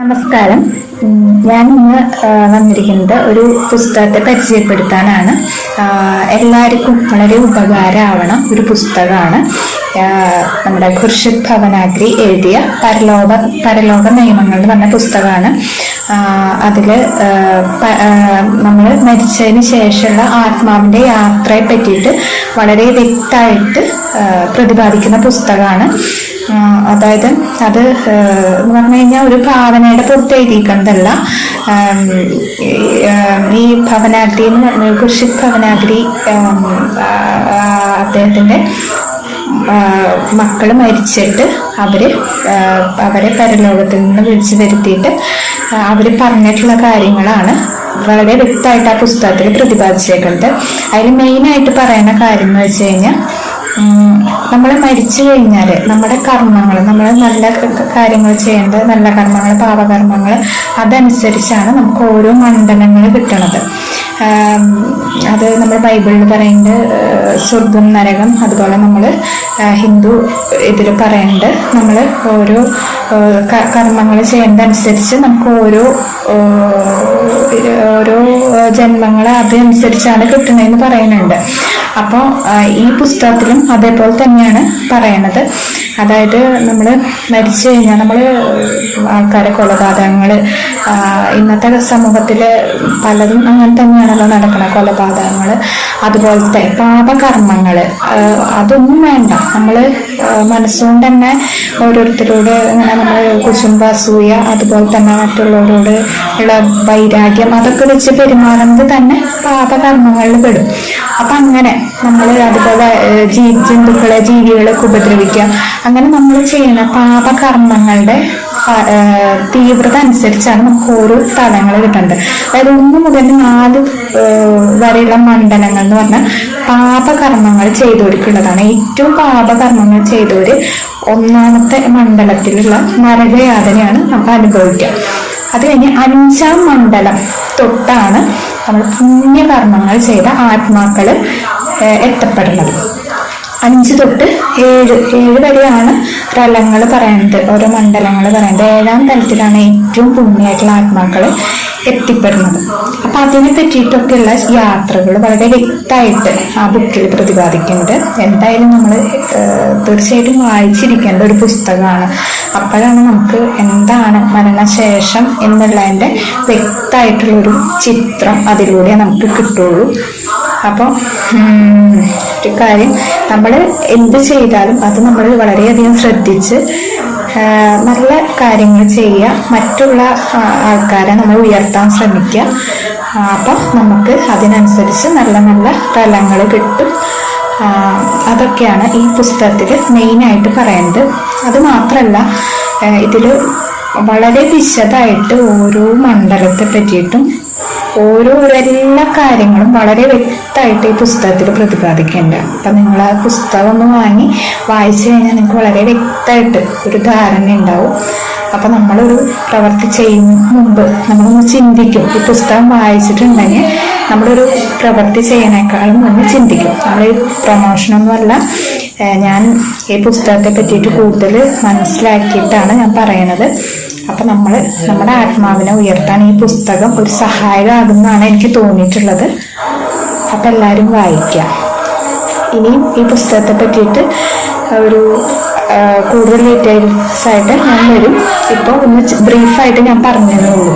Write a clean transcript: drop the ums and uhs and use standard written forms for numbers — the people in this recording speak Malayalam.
നമസ്കാരം. ഞാൻ ഇന്ന് വന്നിരിക്കുന്നത് ഒരു പുസ്തകത്തെ പരിചയപ്പെടുത്താനാണ്. എല്ലാവർക്കും വളരെ ഉപകാരമാവണം ഒരു പുസ്തകമാണ്. നമ്മുടെ ഖുർഷിദ് ഭവനാഗ്രി എഴുതിയ പരലോക നിയമങ്ങൾ എന്ന് പറഞ്ഞ പുസ്തകമാണ്. അതിൽ നമ്മൾ മരിച്ചതിന് ശേഷമുള്ള ആത്മാവിൻ്റെ യാത്രയെ പറ്റിയിട്ട് വളരെ വ്യക്തമായിട്ട് പ്രതിപാദിക്കുന്ന പുസ്തകമാണ്. അതായത് അത് എന്ന് പറഞ്ഞു കഴിഞ്ഞാൽ ഒരു ഭാവനയുടെ പുറത്ത് എഴുതിയിരിക്കുന്നതല്ല. ഈ ഭവനാഗ്രി ഖുർഷിദ് ഭവനാഗ്രി അദ്ദേഹത്തിൻ്റെ മക്കൾ മരിച്ചിട്ട് അവരെ പരലോകത്തിൽ നിന്ന് വിളിച്ചു വരുത്തിയിട്ട് അവർ പറഞ്ഞിട്ടുള്ള കാര്യങ്ങളാണ് വളരെ വ്യക്തമായിട്ട് ആ പുസ്തകത്തിൽ പ്രതിപാദിച്ചേക്കുന്നത്. അതിൽ മെയിനായിട്ട് പറയുന്ന കാര്യം എന്ന് വെച്ച് കഴിഞ്ഞാൽ, നമ്മൾ മരിച്ചു കഴിഞ്ഞാൽ നമ്മുടെ കർമ്മങ്ങൾ, നമ്മൾ നല്ല കാര്യങ്ങൾ ചെയ്യേണ്ടത്, നല്ല കർമ്മങ്ങൾ, പാപകർമ്മങ്ങൾ, അതനുസരിച്ചാണ് നമുക്ക് ഓരോ മണ്ഡലങ്ങൾ കിട്ടണത്. അത് നമ്മൾ ബൈബിളിൽ പറയുന്നുണ്ട് സ്വർഗം, നരകം. അതുപോലെ നമ്മൾ ഹിന്ദു ഇതിൽ പറയുന്നുണ്ട് നമ്മൾ ഓരോ കർമ്മങ്ങൾ ചെയ്യുന്നതനുസരിച്ച് നമുക്ക് ഓരോ ജന്മങ്ങൾ അതനുസരിച്ചാണ് കിട്ടണതെന്ന് പറയുന്നുണ്ട്. അപ്പോൾ ഈ പുസ്തകത്തിലും അതേപോലെ തന്നെയാണ് പറയണത്. അതായത് നമ്മൾ മരിച്ചു കഴിഞ്ഞാൽ നമ്മൾ ആൾക്കാരെ കൊലപാതകങ്ങൾ, ഇന്നത്തെ സമൂഹത്തിൽ പലതും അങ്ങനെ തന്നെയാണല്ലോ നടക്കുന്നത്. കൊലപാതകങ്ങൾ, അതുപോലത്തെ പാപകർമ്മങ്ങൾ, അതൊന്നും വേണ്ട. നമ്മൾ മനസ്സുകൊണ്ട് തന്നെ ഓരോരുത്തരോട് ഇങ്ങനെ നമ്മൾ കുശുമ്പ, അസൂയ, അതുപോലെ തന്നെ മറ്റുള്ളവരോട് ഉള്ള വൈരാഗ്യം, അതൊക്കെ വെച്ച് പെരുമാറുന്നത് തന്നെ പാപകർമ്മങ്ങളിൽ പെടും. അപ്പം അങ്ങനെ നമ്മൾ അതുപോലെ ജന്തുക്കളെ, ജീവികളൊക്കെ ഉപദ്രവിക്കുക, അങ്ങനെ നമ്മൾ ചെയ്യുന്ന പാപകർമ്മങ്ങളുടെ തീവ്രത അനുസരിച്ചാണ് നമുക്ക് ഓരോ തലങ്ങൾ കിട്ടുന്നത്. അതായത് 1 മുതൽ 4 വരെയുള്ള മണ്ഡലങ്ങൾ എന്ന് പറഞ്ഞാൽ പാപകർമ്മങ്ങൾ ചെയ്തവർക്കുള്ളതാണ്. ഏറ്റവും പാപകർമ്മങ്ങൾ ചെയ്തവർ 1ാമത്തെ മണ്ഡലത്തിലുള്ള നരകയാതനയാണ് നമുക്ക് അനുഭവിക്കുക. അത് കഴിഞ്ഞ് 5ാം മണ്ഡലം തൊട്ടാണ് നമ്മൾ പുണ്യകർമ്മങ്ങൾ ചെയ്ത ആത്മാക്കൾ എത്തപ്പെടുന്നത്. 5 തൊട്ട് 7 വരെയാണ് തലങ്ങൾ പറയുന്നത്, ഓരോ മണ്ഡലങ്ങൾ പറയുന്നത്. 7ാം തലത്തിലാണ് ഏറ്റവും പുണ്യമായിട്ടുള്ള ആത്മാക്കൾ എത്തിപ്പെടുന്നത്. അപ്പം അതിനെ പറ്റിയിട്ടൊക്കെയുള്ള യാത്രകൾ വളരെ വ്യക്തമായിട്ട് ആ ബുക്കിൽ പ്രതിപാദിക്കുന്നുണ്ട്. എന്തായാലും നമ്മൾ തീർച്ചയായിട്ടും വായിച്ചിരിക്കേണ്ട ഒരു പുസ്തകമാണ്. അപ്പോഴാണ് നമുക്ക് എന്താണ് മരണശേഷം എന്നുള്ളതിൻ്റെ വ്യക്തമായിട്ടുള്ളൊരു ചിത്രം അതിലൂടെ നമുക്ക് കിട്ടുള്ളൂ. അപ്പോൾ ഒരു കാര്യം, നമ്മൾ എന്ത് ചെയ്താലും അത് നമ്മൾ വളരെയധികം ശ്രദ്ധിച്ച് നല്ല കാര്യങ്ങൾ ചെയ്യുക, മറ്റുള്ള ആൾക്കാരെ നമ്മൾ ഉയർത്താൻ ശ്രമിക്കുക. അപ്പം നമുക്ക് അതിനനുസരിച്ച് നല്ല നല്ല ഫലങ്ങൾ കിട്ടും. അതൊക്കെയാണ് ഈ പുസ്തകത്തിൽ മെയിനായിട്ട് പറയുന്നത്. അത് മാത്രമല്ല, ഇതിൽ വളരെ വിശദമായിട്ട് ഓരോ മണ്ഡലത്തെ പറ്റിയിട്ടും എല്ലാ കാര്യങ്ങളും വളരെ വ്യക്തമായിട്ട് ഈ പുസ്തകത്തിൽ പ്രതിപാദിക്കുന്നുണ്ട്. അപ്പം നിങ്ങൾ ആ പുസ്തകം ഒന്ന് വായിച്ചു കഴിഞ്ഞാൽ നിങ്ങൾക്ക് വളരെ വ്യക്തമായിട്ട് ഒരു ധാരണ ഉണ്ടാവും. അപ്പം നമ്മളൊരു പ്രവൃത്തി ചെയ്യുന്ന മുമ്പ് നമ്മളൊന്ന് ചിന്തിക്കും. ഈ പുസ്തകം വായിച്ചിട്ടുണ്ടെങ്കിൽ നമ്മളൊരു പ്രവൃത്തി ചെയ്യുന്നേക്കാളും മുന്നേ ചിന്തിക്കും. നമ്മൾ പ്രൊമോഷനൊന്നുമല്ല, ഞാൻ ഈ പുസ്തകത്തെ പറ്റിയിട്ട് കൂടുതൽ മനസ്സിലാക്കിയിട്ടാണ് ഞാൻ പറയണത്. അപ്പം നമ്മുടെ ആത്മാവിനെ ഉയർത്താൻ ഈ പുസ്തകം ഒരു സഹായകമാകുമെന്നാണ് എനിക്ക് തോന്നിയിട്ടുള്ളത്. അപ്പം എല്ലാവരും വായിക്കുക. ഇനിയും ഈ പുസ്തകത്തെ പറ്റിയിട്ട് ഒരു കൂടുതൽ ഡീറ്റെയിൽസ് ആയിട്ട് ഞാൻ വരും. ഇപ്പോൾ ഒന്ന് ബ്രീഫായിട്ട് ഞാൻ പറഞ്ഞതേ ഉള്ളൂ.